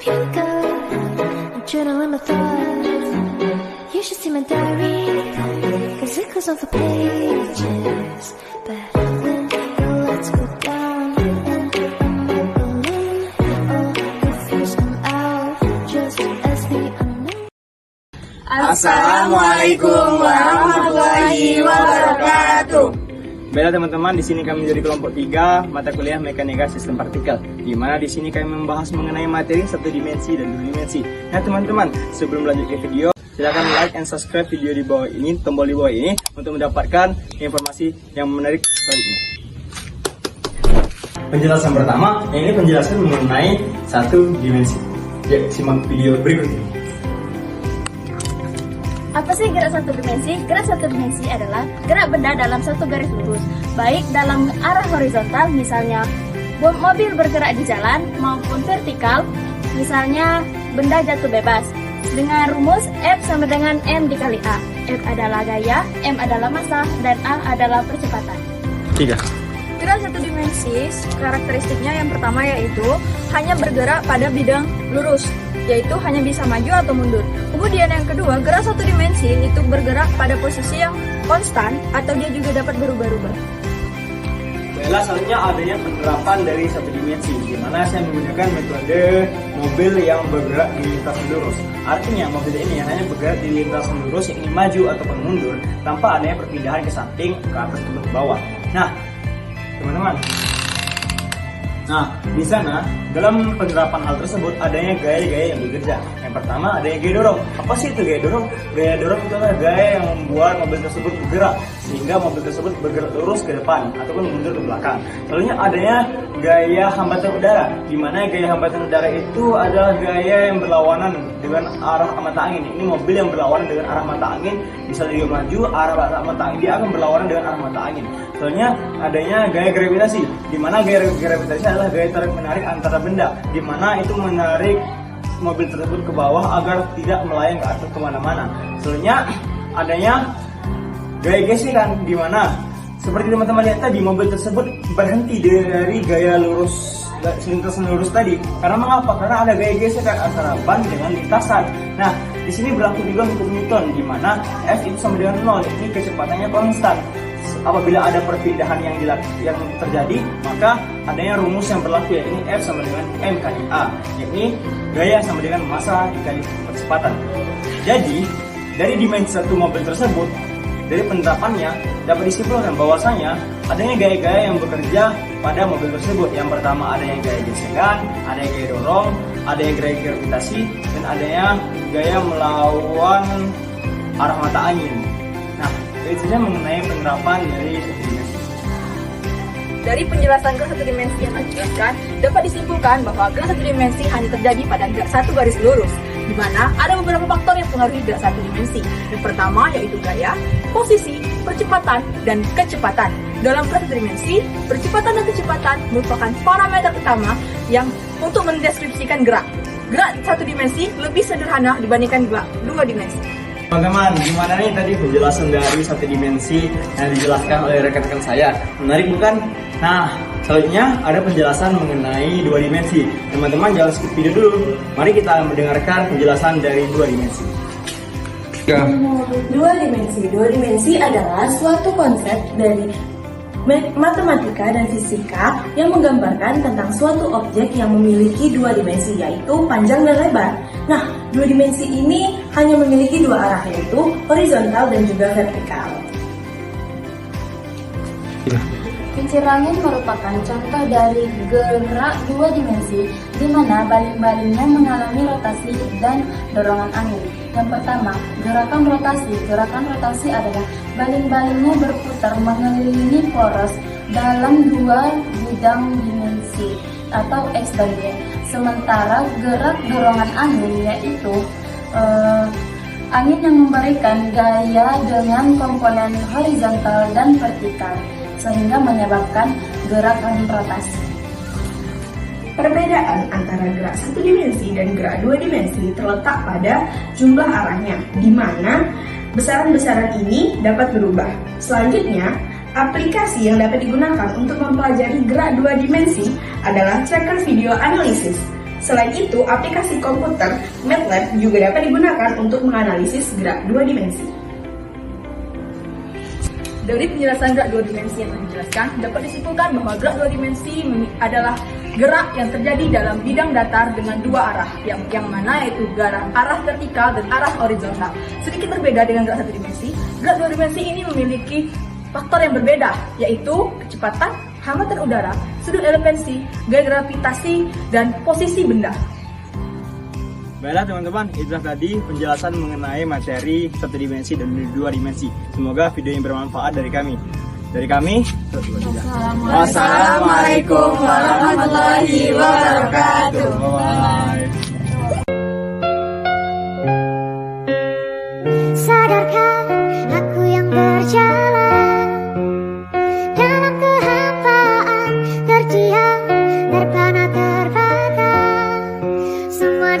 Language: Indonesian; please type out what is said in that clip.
you go, I'm journaling my thoughts. You should see my diary, cause it goes on for pages. But when the lights go down and I'm all alone, all the fears come out just as the unknown. Assalamualaikum warahmatullahi wabarakatuh. Baiklah teman-teman, di sini kami menjadi kelompok 3 mata kuliah Mekanika Sistem Partikel, di mana di sini kami membahas mengenai materi satu dimensi dan dua dimensi. Nah teman-teman, sebelum lanjut ke video, silakan like and subscribe video di bawah ini, tombol di bawah ini, untuk mendapatkan informasi yang menarik selanjutnya. Penjelasan pertama, yang ini penjelasan mengenai satu dimensi. Ya, simak video berikut ini. Apa sih gerak satu dimensi? Gerak satu dimensi adalah gerak benda dalam satu garis lurus, baik dalam arah horizontal, misalnya mobil bergerak di jalan, maupun vertikal, misalnya benda jatuh bebas. Dengan rumus F sama dengan M dikali A. F adalah gaya, M adalah massa, dan A adalah percepatan. 3. Gerak satu dimensi, karakteristiknya yang pertama yaitu hanya bergerak pada bidang lurus, yaitu hanya bisa maju atau mundur. Kemudian yang kedua, gerak satu dimensi itu bergerak pada posisi yang konstan atau dia juga dapat berubah-ubah. Baiklah, selanjutnya adanya penerapan dari satu dimensi, di mana saya menggunakan metode mobil yang bergerak di lintasan lurus. Artinya mobil ini hanya bergerak di lintasan lurus, yang ingin maju ataupun mundur tanpa adanya perpindahan ke samping, ke atas ataupun ke bawah. Nah, teman-teman, di sana dalam penerapan hal tersebut adanya gaya-gaya yang bekerja. Yang pertama adanya gaya dorong. Apa sih itu gaya dorong? Gaya dorong itu adalah gaya yang membuat mobil tersebut bergerak sehingga mobil tersebut bergerak lurus ke depan ataupun mundur ke belakang. Selanjutnya adanya gaya hambatan udara, di mana gaya hambatan udara itu adalah gaya yang berlawanan dengan arah mata angin. Ini mobil yang berlawanan dengan arah mata angin, bisa dia maju, arah mata angin dia akan berlawanan dengan arah mata angin. Selanjutnya adanya gaya gravitasi, di mana gaya gravitasi adalah gaya tarik menarik antara benda, di mana itu menarik mobil tersebut ke bawah agar tidak melayang ke atas kemana-mana. Selanjutnya adanya gaya gesekan, di mana seperti teman-teman lihat tadi, mobil tersebut berhenti dari gaya lurus, lintasan lurus tadi. Karena mengapa? Karena ada gaya gesekan antara ban dengan lintasan. Nah, di sini berlaku juga hukum Newton, di mana F itu sama dengan 0, ini kecepatannya konstan. Apabila ada perpindahan yang terjadi, maka adanya rumus yang berlaku, yaitu F sama dengan M kali A, yakni gaya sama dengan massa dikali percepatan. Jadi, dari dimensi satu mobil tersebut, dari penerapannya dapat disimpulkan bahwasanya adanya gaya-gaya yang bekerja pada mobil tersebut. Yang pertama adanya gaya gesekan, adanya gaya dorong, adanya gaya gravitasi, dan adanya gaya melawan arah mata angin. Nah, itu saja mengenai penerapan dari satu dimensi. Dari penjelasan gerak satu dimensi yang saya jelaskan, dapat disimpulkan bahwa gerak satu dimensi hanya terjadi pada gerak satu garis lurus, di mana ada beberapa faktor yang mempengaruhi gerak satu dimensi. Yang pertama yaitu gaya, posisi, percepatan, dan kecepatan. Dalam gerak satu dimensi, percepatan dan kecepatan merupakan parameter utama yang untuk mendeskripsikan gerak. Gerak satu dimensi lebih sederhana dibandingkan gerak dua dimensi. Teman-teman, gimana nih tadi penjelasan dari satu dimensi yang dijelaskan oleh rekan-rekan saya? Menarik bukan? Nah, selanjutnya ada penjelasan mengenai dua dimensi. Teman-teman jangan skip video dulu. Mari kita mendengarkan penjelasan dari dua dimensi. Dua dimensi adalah suatu konsep dari matematika dan fisika yang menggambarkan tentang suatu objek yang memiliki dua dimensi, yaitu panjang dan lebar. Nah, dua dimensi ini hanya memiliki dua arah, yaitu horizontal dan juga vertikal. Kincir angin merupakan contoh dari gerak dua dimensi, di mana baling-balingnya mengalami rotasi dan dorongan angin. Yang pertama, gerakan rotasi. Gerakan rotasi adalah baling-balingnya berputar mengelilingi poros dalam dua bidang dimensi atau X dan Y. Sementara gerak dorongan angin yaitu angin yang memberikan gaya dengan komponen horizontal dan vertikal, sehingga menyebabkan gerakan rotasi. Perbedaan antara gerak satu dimensi dan gerak dua dimensi terletak pada jumlah arahnya, di mana besaran-besaran ini dapat berubah. Selanjutnya, aplikasi yang dapat digunakan untuk mempelajari gerak dua dimensi adalah tracker video analysis. Selain itu, aplikasi komputer MATLAB juga dapat digunakan untuk menganalisis gerak dua dimensi. Dari penjelasan gerak dua dimensi yang telah dijelaskan, dapat disimpulkan bahwa gerak dua dimensi adalah gerak yang terjadi dalam bidang datar dengan dua arah, yang mana yaitu arah vertikal dan arah horizontal. Sedikit berbeda dengan gerak satu dimensi, gerak dua dimensi ini memiliki faktor yang berbeda, yaitu kecepatan, hambatan udara, sudut elemensi, gaya gravitasi, dan posisi benda. Baiklah teman-teman, itulah tadi penjelasan mengenai materi satu dimensi dan dua dimensi. Semoga video ini bermanfaat dari kami. Wassalamualaikum warahmatullahi wabarakatuh. Bye. Sadarkah aku yang berjalan dalam kehampaan, terdiam, terpana, terbakar, semua